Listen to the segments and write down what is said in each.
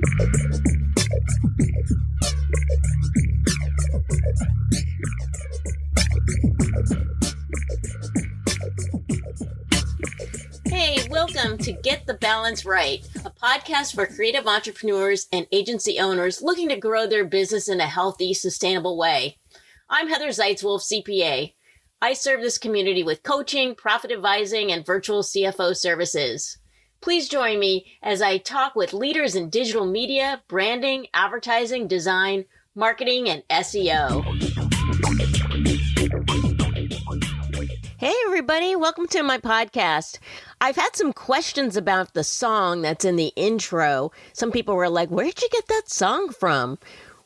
Hey, welcome to Get the Balance Right, a podcast for creative entrepreneurs and agency owners looking to grow their business in a healthy, sustainable way. I'm Heather Zeitzwolf, CPA. I serve this community with coaching, profit advising, and virtual CFO services. Please join me as I talk with leaders in digital media, branding, advertising, design, marketing, and SEO. Hey, everybody. Welcome to my podcast. I've had some questions about the song that's in the intro. Some people were like, where did you get that song from?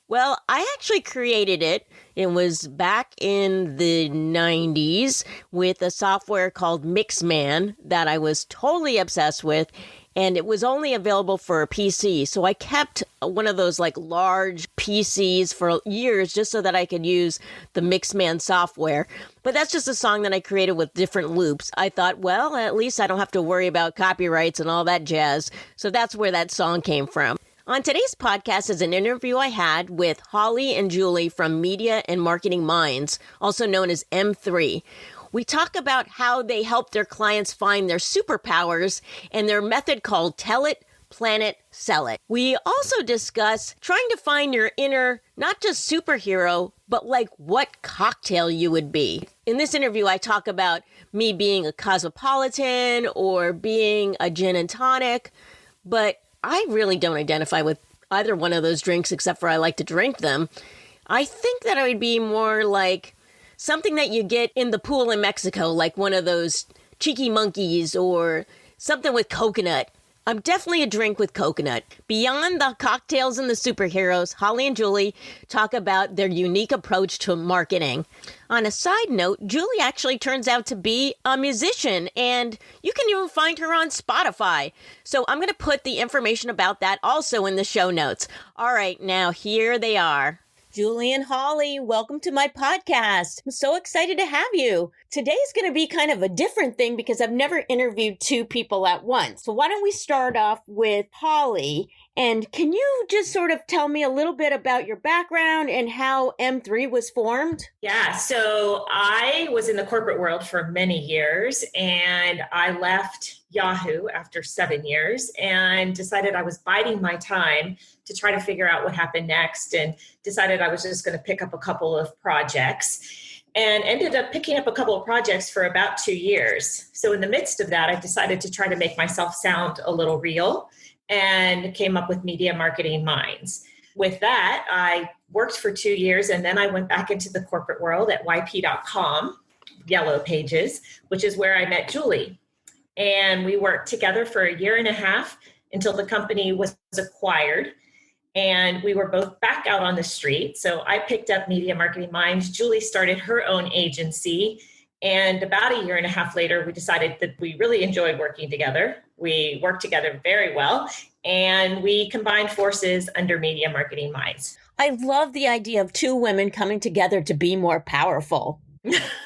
Well, I actually created it. It was back in the 90s with a software called Mixman that I was totally obsessed with. And it was only available for a PC. So I kept one of those like large PCs for years just so that I could use the Mixman software. But that's just a song that I created with different loops. I thought, well, at least I don't have to worry about copyrights and all that jazz. So that's where that song came from. On today's podcast is an interview I had with Holly and Julie from Media and Marketing Minds, also known as M3. We talk about how they help their clients find their superpowers and their method called Tell It, Plan It, Sell It. We also discuss trying to find your inner, not just superhero, but like what cocktail you would be. In this interview, I talk about me being a cosmopolitan or being a gin and tonic, but I really don't identify with either one of those drinks except for I like to drink them. I think that I would be more like something that you get in the pool in Mexico, like one of those cheeky monkeys or something with coconut. I'm definitely a drink with coconut. Beyond the cocktails and the superheroes, Holly and Julie talk about their unique approach to marketing. On a side note, Julie actually turns out to be a musician, and you can even find her on Spotify. So I'm going to put the information about that also in the show notes. All right, now here they are. Julie and Holly, welcome to my podcast. I'm so excited to have you. Today's going to be kind of a different thing because I've never interviewed two people at once. So why don't we start off with Holly? And can you just sort of tell me a little bit about your background and how M3 was formed? Yeah, so I was in the corporate world for many years, and I left Yahoo after 7 years and decided I was biding my time to try to figure out what happened next, and decided I was just going to pick up a couple of projects, and ended up picking up a couple of projects for about 2 years. So in the midst of that, I decided to try to make myself sound a little real and came up with Media Marketing Minds. With that, I worked for 2 years, and then I went back into the corporate world at yp.com, Yellow Pages, which is where I met Julie. And we worked together for a year and a half until the company was acquired. And we were both back out on the street. So I picked up Media Marketing Minds. Julie started her own agency. And about a year and a half later, we decided that we really enjoyed working together. We worked together very well. And we combined forces under Media Marketing Minds. I love the idea of two women coming together to be more powerful.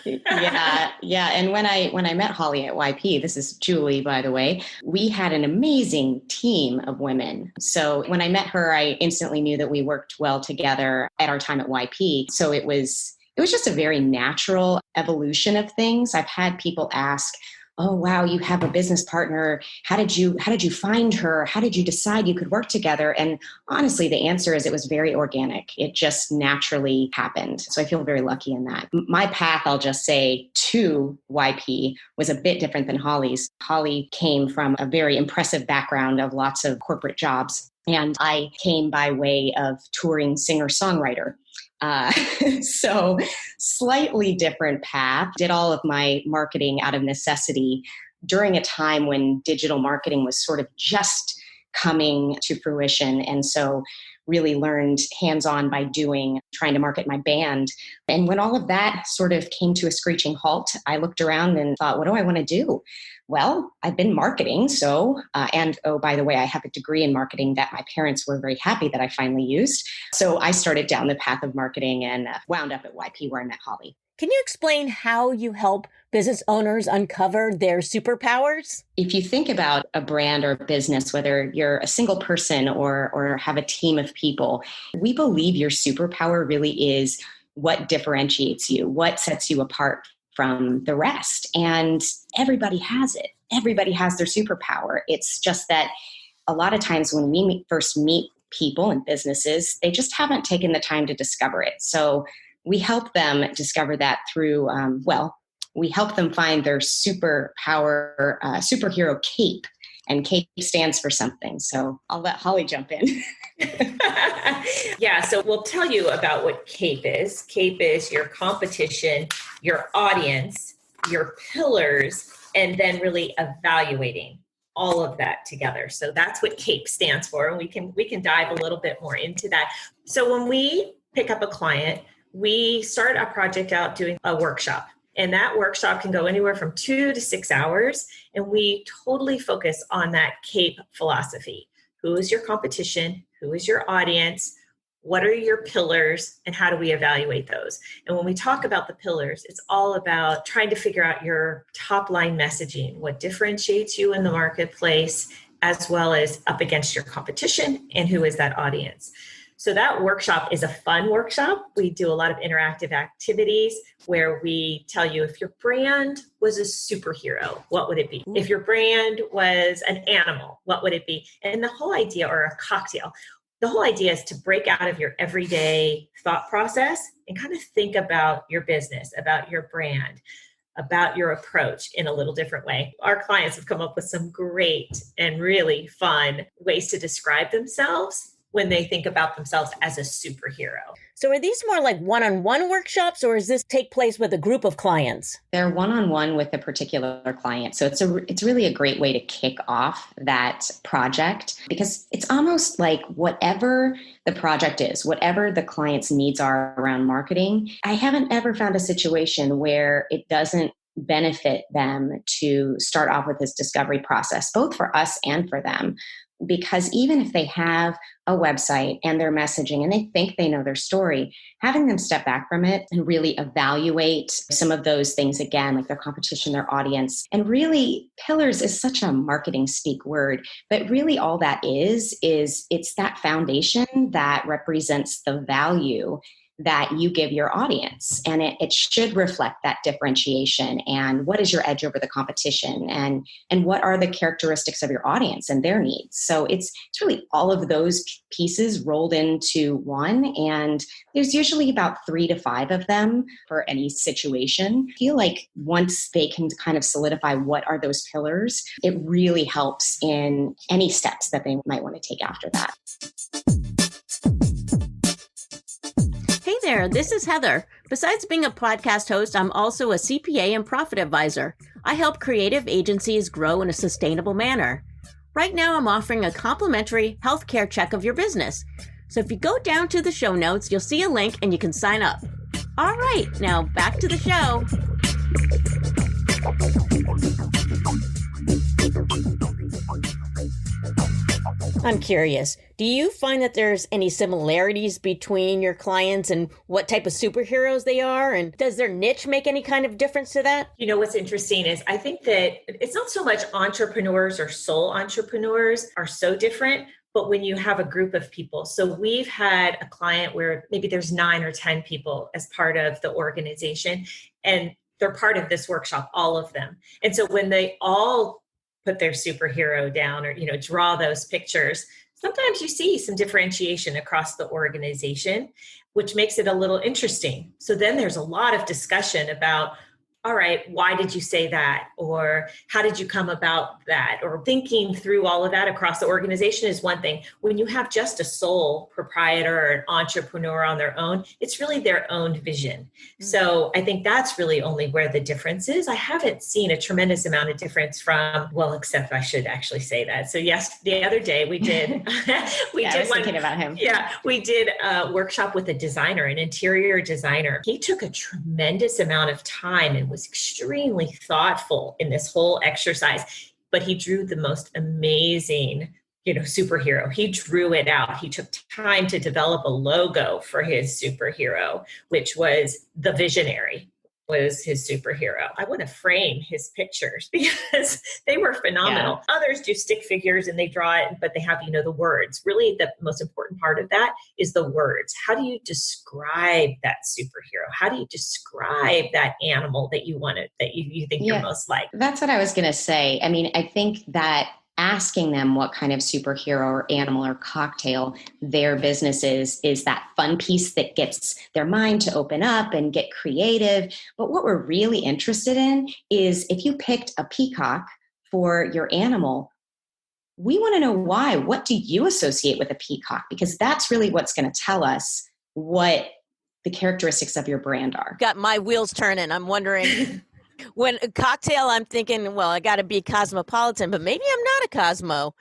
Yeah. And when I met Holly at YP, this is Julie, by the way, we had an amazing team of women. So when I met her, I instantly knew that we worked well together at our time at YP. So it was just a very natural evolution of things. I've had people ask, oh, wow, you have a business partner. How did you find her? How did you decide you could work together? And honestly, the answer is it was very organic. It just naturally happened. So I feel very lucky in that. My path, I'll just say, to YP was a bit different than Holly's. Holly came from a very impressive background of lots of corporate jobs. And I came by way of touring singer-songwriter. So slightly different path. Did all of my marketing out of necessity during a time when digital marketing was sort of just coming to fruition. And so really learned hands-on by doing, trying to market my band. And when all of that sort of came to a screeching halt, I looked around and thought, what do I want to do? Well, I've been marketing. So, and oh, by the way, I have a degree in marketing that my parents were very happy that I finally used. So I started down the path of marketing and wound up at YP where I met Holly. Can you explain how you help business owners uncover their superpowers? If you think about a brand or business, whether you're a single person or have a team of people, we believe your superpower really is what differentiates you, what sets you apart from the rest. And everybody has it. Everybody has their superpower. It's just that a lot of times when we first meet people and businesses, they just haven't taken the time to discover it. So we help them discover that through, we help them find their superpower, superhero cape. And cape stands for something. So I'll let Holly jump in. Yeah, so we'll tell you about what CAPE is. CAPE is your competition, your audience, your pillars, and then really evaluating all of that together. So that's what CAPE stands for. And we can dive a little bit more into that. So when we pick up a client, we start a project out doing a workshop. And that workshop can go anywhere from 2 to 6 hours. And we totally focus on that CAPE philosophy. Who is your competition? Who is your audience? What are your pillars? And how do we evaluate those? And when we talk about the pillars, it's all about trying to figure out your top line messaging, what differentiates you in the marketplace, as well as up against your competition, and who is that audience. So that workshop is a fun workshop. We do a lot of interactive activities where we tell you if your brand was a superhero, what would it be? If your brand was an animal, what would it be? And the whole idea, or a cocktail, the whole idea is to break out of your everyday thought process and kind of think about your business, about your brand, about your approach in a little different way. Our clients have come up with some great and really fun ways to describe themselves when they think about themselves as a superhero. So are these more like one-on-one workshops, or does this take place with a group of clients? They're one-on-one with a particular client. So it's really a great way to kick off that project, because it's almost like whatever the project is, whatever the client's needs are around marketing, I haven't ever found a situation where it doesn't benefit them to start off with this discovery process, both for us and for them. Because even if they have a website and their messaging and they think they know their story, having them step back from it and really evaluate some of those things again, like their competition, their audience. And really, pillars is such a marketing speak word, but really all that is it's that foundation that represents the value that you give your audience. And it should reflect that differentiation and what is your edge over the competition and what are the characteristics of your audience and their needs. So it's really all of those pieces rolled into one. And there's usually about 3 to 5 of them for any situation. I feel like once they can kind of solidify what are those pillars, it really helps in any steps that they might want to take after that. Hey there, this is Heather. Besides being a podcast host, I'm also a CPA and profit advisor. I help creative agencies grow in a sustainable manner. Right now, I'm offering a complimentary healthcare check of your business. So if you go down to the show notes, you'll see a link and you can sign up. All right, now back to the show. I'm curious, do you find that there's any similarities between your clients and what type of superheroes they are? And does their niche make any kind of difference to that? You know, what's interesting is I think that it's not so much entrepreneurs or sole entrepreneurs are so different, but when you have a group of people. So we've had a client where maybe there's 9 or 10 people as part of the organization, and they're part of this workshop, all of them. And so when they all put their superhero down or, draw those pictures, sometimes you see some differentiation across the organization, which makes it a little interesting. So then there's a lot of discussion about, all right, why did you say that? Or how did you come about that? Or thinking through all of that across the organization is one thing. When you have just a sole proprietor or an entrepreneur on their own, it's really their own vision. Mm-hmm. So I think that's really only where the difference is. I haven't seen a tremendous amount of difference from, except I should actually say that. So yes, the other day we did, I was thinking about him. Yeah, we did a workshop with a designer, an interior designer. He took a tremendous amount of time and was extremely thoughtful in this whole exercise, but he drew the most amazing, superhero. He drew it out. He took time to develop a logo for his superhero, which was the visionary. was his superhero. I want to frame his pictures because they were phenomenal. Yeah. Others do stick figures and they draw it, but they have, the words. Really, the most important part of that is the words. How do you describe that superhero? How do you describe that animal that you wanted, that you think you're most like? That's what I was going to say. I mean, I think that asking them what kind of superhero or animal or cocktail their business is that fun piece that gets their mind to open up and get creative. But what we're really interested in is if you picked a peacock for your animal, we want to know why. What do you associate with a peacock? Because that's really what's going to tell us what the characteristics of your brand are. Got my wheels turning. I'm wondering... When a cocktail, I'm thinking, well, I got to be cosmopolitan, but maybe I'm not a Cosmo.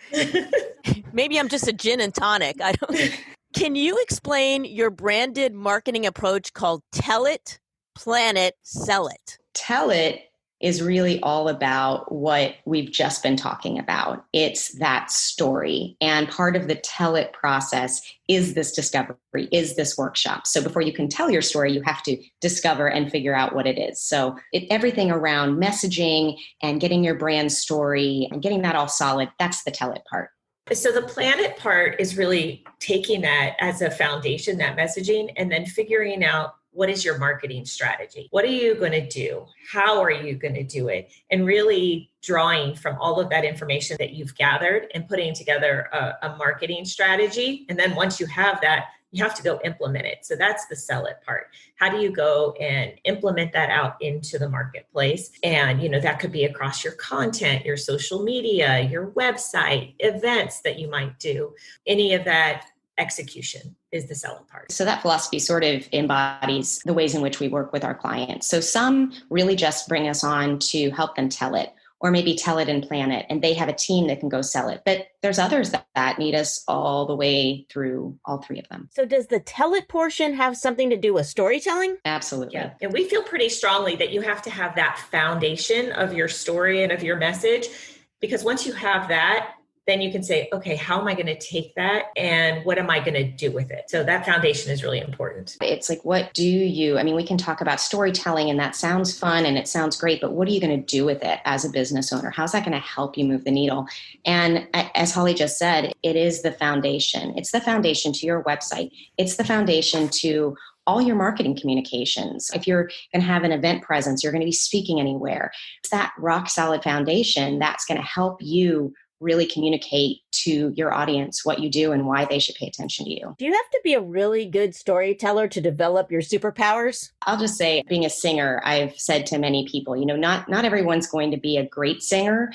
Maybe I'm just a gin and tonic. I don't. Can you explain your branded marketing approach called Tell It, Plan It, Sell It? Tell It is really all about what we've just been talking about. It's that story. And part of the Tell It process is this discovery, is this workshop. So before you can tell your story, you have to discover and figure out what it is. So everything around messaging and getting your brand story and getting that all solid, that's the Tell It part. So the Plan It part is really taking that as a foundation, that messaging, and then figuring out what is your marketing strategy? What are you going to do? How are you going to do it? And really drawing from all of that information that you've gathered and putting together a marketing strategy. And then once you have that, you have to go implement it. So that's the sell it part. How do you go and implement that out into the marketplace? And, that could be across your content, your social media, your website, events that you might do, any of that. Execution is the selling part. So that philosophy sort of embodies the ways in which we work with our clients. So some really just bring us on to help them tell it, or maybe tell it and plan it, and they have a team that can go sell it. But there's others that need us all the way through all three of them. So does the tell it portion have something to do with storytelling? Absolutely. Yeah. And we feel pretty strongly that you have to have that foundation of your story and of your message, because once you have that, then you can say, okay, how am I going to take that and what am I going to do with it? So that foundation is really important. It's like, we can talk about storytelling and that sounds fun and it sounds great, but what are you going to do with it as a business owner? How's that going to help you move the needle? And as Holly just said, it is the foundation. It's the foundation to your website. It's the foundation to all your marketing communications. If you're going to have an event presence, you're going to be speaking anywhere. It's that rock solid foundation that's going to help you really communicate to your audience what you do and why they should pay attention to you. Do you have to be a really good storyteller to develop your superpowers? I'll just say, being a singer, I've said to many people, not everyone's going to be a great singer,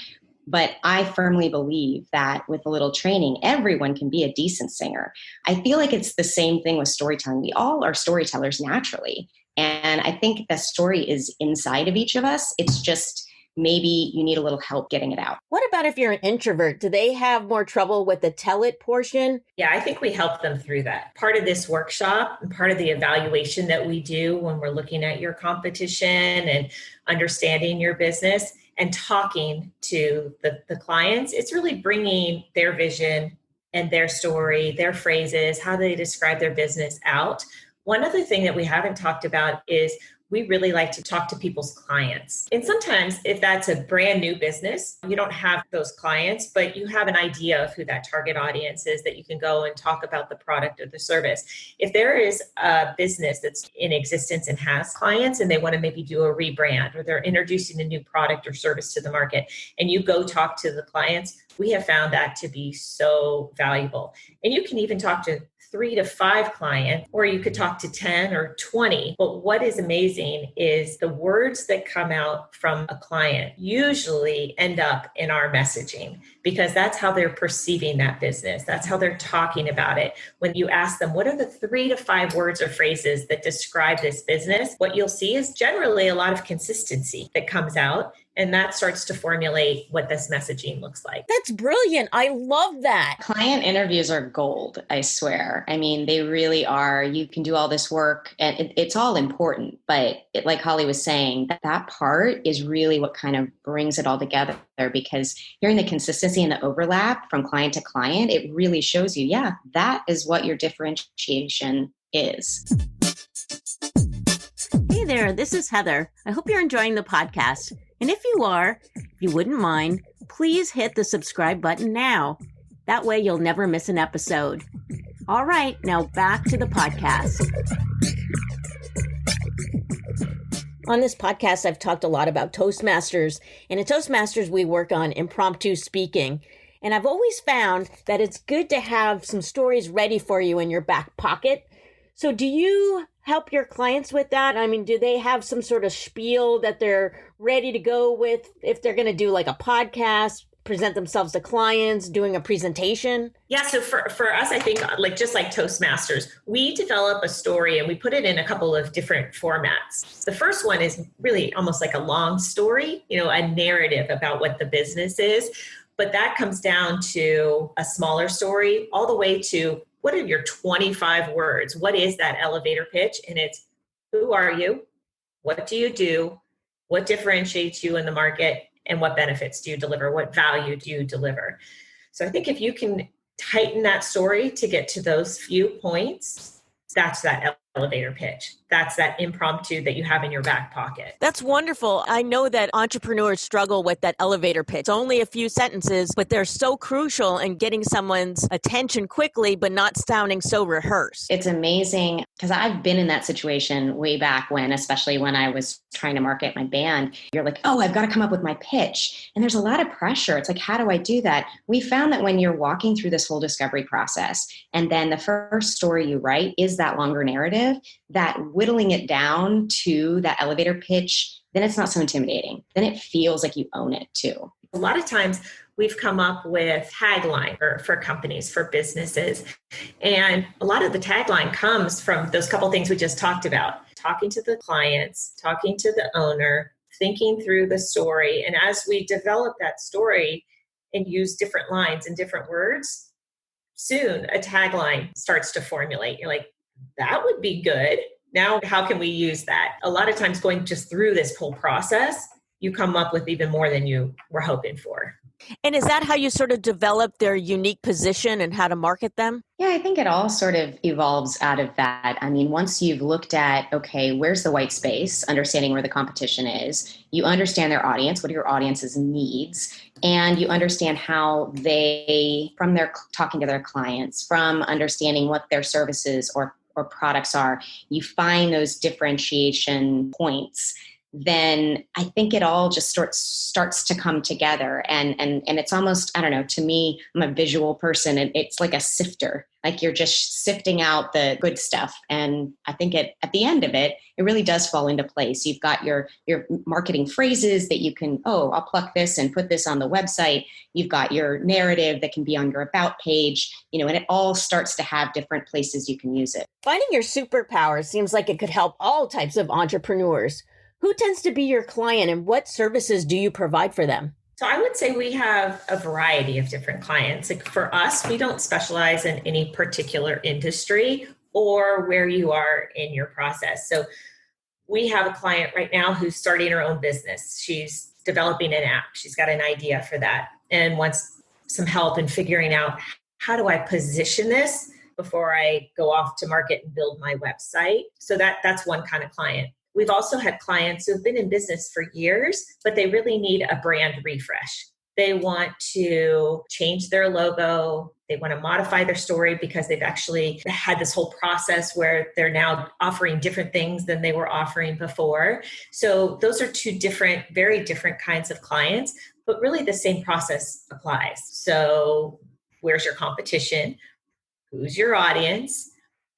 but I firmly believe that with a little training, everyone can be a decent singer. I feel like it's the same thing with storytelling. We all are storytellers naturally. And I think the story is inside of each of us. It's just maybe you need a little help getting it out. What about if you're an introvert? Do they have more trouble with the tell it portion? Yeah, I think we help them through that. Part of this workshop and part of the evaluation that we do when we're looking at your competition and understanding your business and talking to the clients, it's really bringing their vision and their story, their phrases, how they describe their business out. One other thing that we haven't talked about is we really like to talk to people's clients. And sometimes if that's a brand new business, you don't have those clients, but you have an idea of who that target audience is that you can go and talk about the product or the service. If there is a business that's in existence and has clients and they want to maybe do a rebrand or they're introducing a new product or service to the market and you go talk to the clients, we have found that to be so valuable. And you can even talk to 3 to 5 clients, or you could talk to 10 or 20. But what is amazing is the words that come out from a client usually end up in our messaging because that's how they're perceiving that business. That's how they're talking about it. When you ask them, what are the 3 to 5 words or phrases that describe this business? What you'll see is generally a lot of consistency that comes out. And that starts to formulate what this messaging looks like. That's brilliant. I love that. Client interviews are gold, I swear. I mean, they really are. You can do all this work and it's all important. But like Holly was saying, that part is really what kind of brings it all together, because hearing the consistency and the overlap from client to client, it really shows you, yeah, that is what your differentiation is. Hey there, this is Heather. I hope you're enjoying the podcast. And if you are, if you wouldn't mind, please hit the subscribe button now. That way you'll never miss an episode. All right, now back to the podcast. On this podcast, I've talked a lot about Toastmasters. And at Toastmasters, we work on impromptu speaking. And I've always found that it's good to have some stories ready for you in your back pocket. So do you help your clients with that? I mean, do they have some sort of spiel that they're ready to go with if they're going to do like a podcast, present themselves to clients, doing a presentation? Yeah, so for us, I think just like Toastmasters, we develop a story and we put it in a couple of different formats. The first one is really almost like a long story, a narrative about what the business is. But that comes down to a smaller story all the way to what are your 25 words? What is that elevator pitch? And it's, who are you? What do you do? What differentiates you in the market? And what benefits do you deliver? What value do you deliver? So I think if you can tighten that story to get to those few points, that's that elevator pitch. That's that impromptu that you have in your back pocket. That's wonderful. I know that entrepreneurs struggle with that elevator pitch. Only a few sentences, but they're so crucial in getting someone's attention quickly, but not sounding so rehearsed. It's amazing because I've been in that situation way back when, especially when I was trying to market my band. You're like, oh, I've got to come up with my pitch. And there's a lot of pressure. It's like, how do I do that? We found that when you're walking through this whole discovery process, and then the first story you write is that longer narrative, that whittling it down to that elevator pitch, then it's not so intimidating. Then it feels like you own it too. A lot of times we've come up with tagline for companies, for businesses. And a lot of the tagline comes from those couple things we just talked about, talking to the clients, talking to the owner, thinking through the story. And as we develop that story and use different lines and different words, soon a tagline starts to formulate. You're like, that would be good. Now, how can we use that? A lot of times going just through this whole process, you come up with even more than you were hoping for. And is that how you sort of develop their unique position and how to market them? Yeah, I think it all sort of evolves out of that. I mean, once you've looked at, okay, where's the white space, understanding where the competition is, you understand their audience, what are your audience's needs, and you understand how they, from their talking to their clients, from understanding what their services or products are, you find those differentiation points, then I think it all just starts to come together. And it's almost, I don't know, to me, I'm a visual person, and it's like a sifter, like you're just sifting out the good stuff. And I think at the end of it, it really does fall into place. You've got your marketing phrases that you can, I'll pluck this and put this on the website. You've got your narrative that can be on your about page, and it all starts to have different places you can use it. Finding your superpower seems like it could help all types of entrepreneurs. Who tends to be your client, and what services do you provide for them? So I would say we have a variety of different clients. Like for us, we don't specialize in any particular industry or where you are in your process. So we have a client right now who's starting her own business. She's developing an app. She's got an idea for that and wants some help in figuring out, how do I position this before I go off to market and build my website? So that's one kind of client. We've also had clients who've been in business for years, but they really need a brand refresh. They want to change their logo. They want to modify their story because they've actually had this whole process where they're now offering different things than they were offering before. So those are two very different kinds of clients, but really the same process applies. So where's your competition? Who's your audience?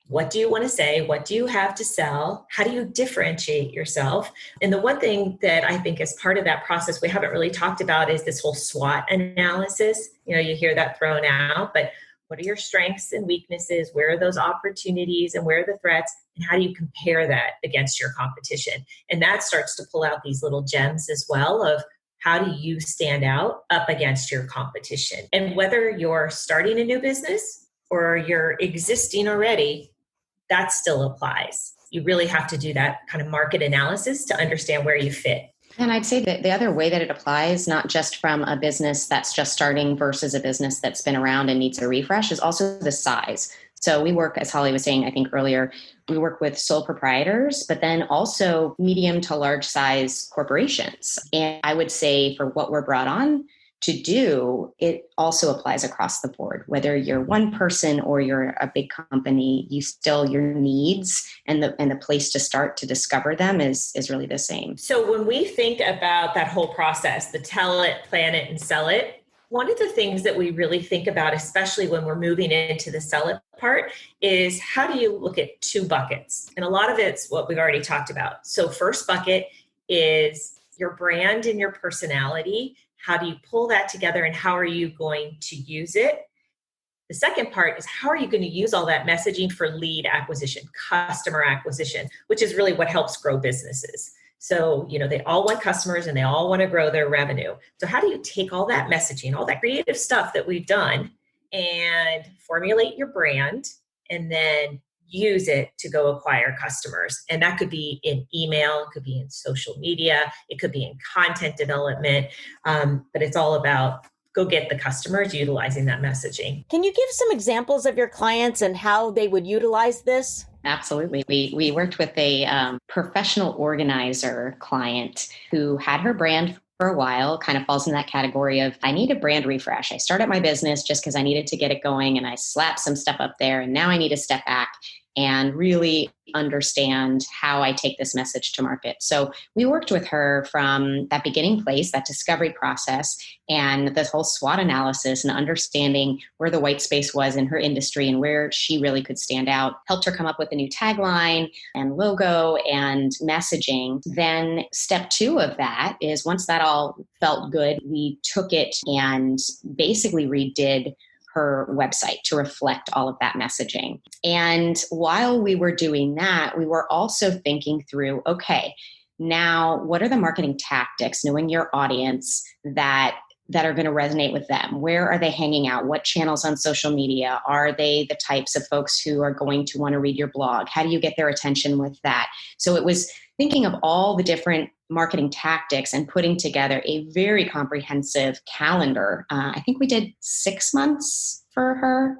What do you want to say? What do you have to sell? How do you differentiate yourself? And the one thing that I think is part of that process we haven't really talked about is this whole SWOT analysis. You hear that thrown out, but what are your strengths and weaknesses? Where are those opportunities and where are the threats? And how do you compare that against your competition? And that starts to pull out these little gems as well of how do you stand out up against your competition? And whether you're starting a new business or you're existing already, that still applies. You really have to do that kind of market analysis to understand where you fit. And I'd say that the other way that it applies, not just from a business that's just starting versus a business that's been around and needs a refresh, is also the size. So we work, as Holly was saying, I think earlier, we work with sole proprietors, but then also medium to large size corporations. And I would say for what we're brought on to do, it also applies across the board. Whether you're one person or you're a big company, your needs and the place to start to discover them is really the same. So when we think about that whole process, the tell it, plan it, and sell it, one of the things that we really think about, especially when we're moving into the sell it part, is how do you look at two buckets? And a lot of it's what we've already talked about. So first bucket is your brand and your personality. How do you pull that together and how are you going to use it? The second part is how are you going to use all that messaging for lead acquisition, customer acquisition, which is really what helps grow businesses. So, they all want customers and they all want to grow their revenue. So how do you take all that messaging, all that creative stuff that we've done and formulate your brand and then use it to go acquire customers? And that could be in email, it could be in social media, it could be in content development, but it's all about go get the customers utilizing that messaging. Can you give some examples of your clients and how they would utilize this? Absolutely. We worked with a professional organizer client who had her brand for a while, kind of falls in that category of, I need a brand refresh. I started my business just because I needed to get it going and I slapped some stuff up there. And now I need to step back and really understand how I take this message to market. So we worked with her from that beginning place, that discovery process, and this whole SWOT analysis and understanding where the white space was in her industry and where she really could stand out, helped her come up with a new tagline and logo and messaging. Then step 2 of that is once that all felt good, we took it and basically redid her website to reflect all of that messaging. And while we were doing that, we were also thinking through, okay, now what are the marketing tactics, knowing your audience that are going to resonate with them? Where are they hanging out? What channels on social media? Are they the types of folks who are going to want to read your blog? How do you get their attention with that? So it was thinking of all the different marketing tactics and putting together a very comprehensive calendar. I think we did 6 months for her.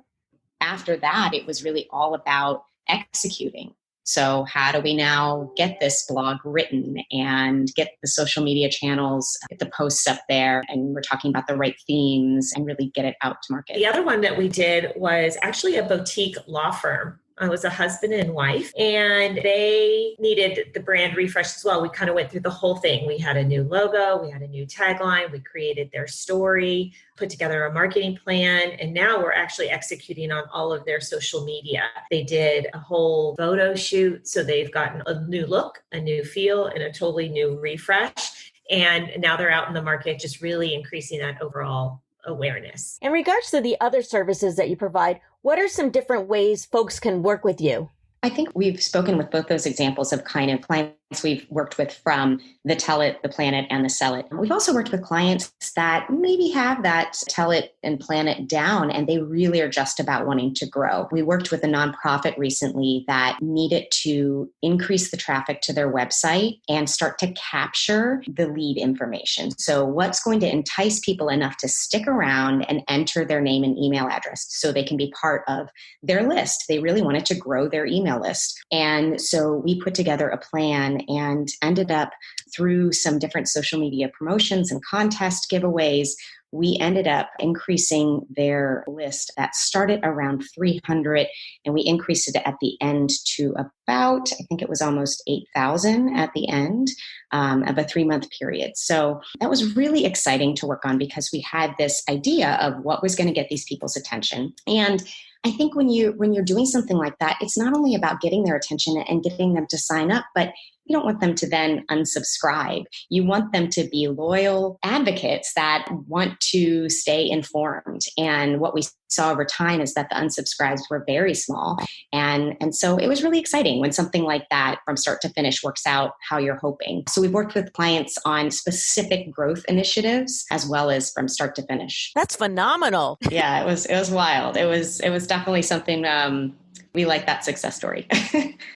After that, it was really all about executing. So how do we now get this blog written and get the social media channels, get the posts up there, and we're talking about the right themes and really get it out to market. The other one that we did was actually a boutique law firm. I was a husband and wife, and they needed the brand refresh as well. We kind of went through the whole thing. We had a new logo, we had a new tagline, we created their story, put together a marketing plan, and now we're actually executing on all of their social media. They did a whole photo shoot, so they've gotten a new look, a new feel, and a totally new refresh. And now they're out in the market, just really increasing that overall awareness. In regards to the other services that you provide, what are some different ways folks can work with you? I think we've spoken with both those examples of kind of clients we've worked with from the tell it, the plan it, and the sell it. We've also worked with clients that maybe have that tell it and plan it down, and they really are just about wanting to grow. We worked with a nonprofit recently that needed to increase the traffic to their website and start to capture the lead information. So what's going to entice people enough to stick around and enter their name and email address so they can be part of their list? They really wanted to grow their email list. And so we put together a plan and ended up through some different social media promotions and contest giveaways, we ended up increasing their list that started around 300, and we increased it at the end to about, I think it was almost 8,000 at the end of a 3-month period. So that was really exciting to work on because we had this idea of what was going to get these people's attention. And I think when you're doing something like that, it's not only about getting their attention and getting them to sign up, but you don't want them to then unsubscribe. You want them to be loyal advocates that want to stay informed. And what we saw over time is that the unsubscribes were very small. And so it was really exciting when something like that from start to finish works out how you're hoping. So we've worked with clients on specific growth initiatives as well as from start to finish. That's phenomenal. Yeah, it was wild. It was definitely something We like that success story.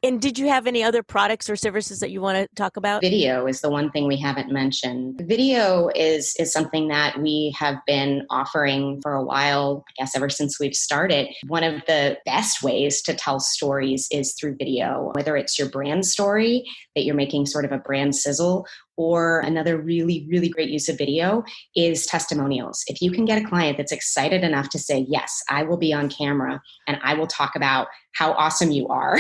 And did you have any other products or services that you want to talk about? Video is the one thing we haven't mentioned. Video is something that we have been offering for a while, I guess ever since we've started. One of the best ways to tell stories is through video, whether it's your brand story that you're making sort of a brand sizzle, or another really, really great use of video is testimonials. If you can get a client that's excited enough to say, yes, I will be on camera and I will talk about how awesome you are,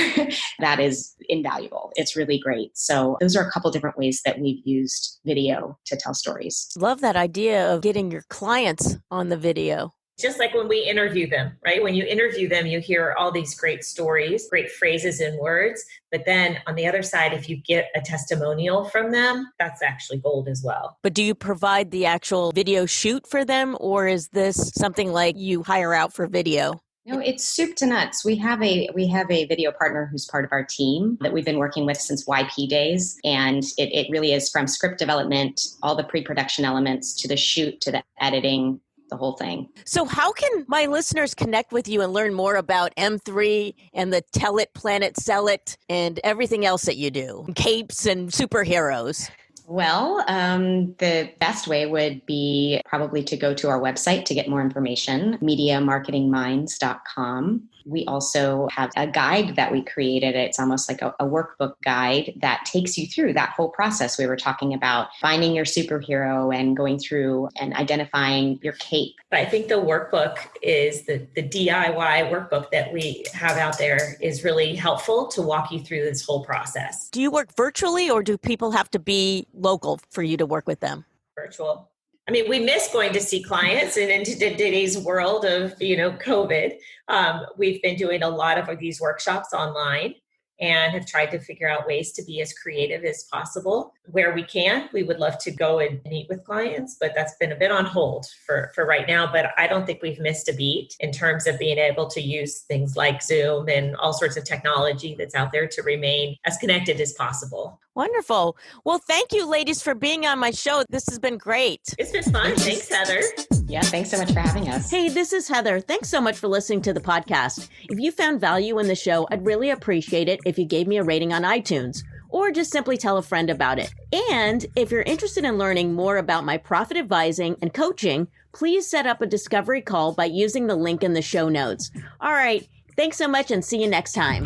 that is invaluable. It's really great. So those are a couple different ways that we've used video to tell stories. Love that idea of getting your clients on the video. Just like when we interview them, right? When you interview them, you hear all these great stories, great phrases and words. But then on the other side, if you get a testimonial from them, that's actually gold as well. But do you provide the actual video shoot for them, or is this something like you hire out for video? No, it's soup to nuts. We have a video partner who's part of our team that we've been working with since YP days. And it really is from script development, all the pre-production elements, to the shoot, to the editing, the whole thing. So how can my listeners connect with you and learn more about M3 and the Tell It, Plan It, Sell It, and everything else that you do, capes and superheroes? Well, the best way would be probably to go to our website to get more information, MediaMarketingMinds.com. We also have a guide that we created. It's almost like a workbook guide that takes you through that whole process. We were talking about finding your superhero and going through and identifying your cape. But I think the workbook is the DIY workbook that we have out there is really helpful to walk you through this whole process. Do you work virtually, or do people have to be local for you to work with them? Virtual. I mean, we miss going to see clients, and in today's world of, COVID, we've been doing a lot of these workshops online and have tried to figure out ways to be as creative as possible. Where we can, we would love to go and meet with clients, but that's been a bit on hold for right now. But I don't think we've missed a beat in terms of being able to use things like Zoom and all sorts of technology that's out there to remain as connected as possible. Wonderful. Well, thank you, ladies, for being on my show. This has been great. It's been fun. Thanks, Heather. Yeah, thanks so much for having us. Hey, this is Heather. Thanks so much for listening to the podcast. If you found value in the show, I'd really appreciate it if you gave me a rating on iTunes, or just simply tell a friend about it. And if you're interested in learning more about my profit advising and coaching, please set up a discovery call by using the link in the show notes. All right. Thanks so much, and see you next time.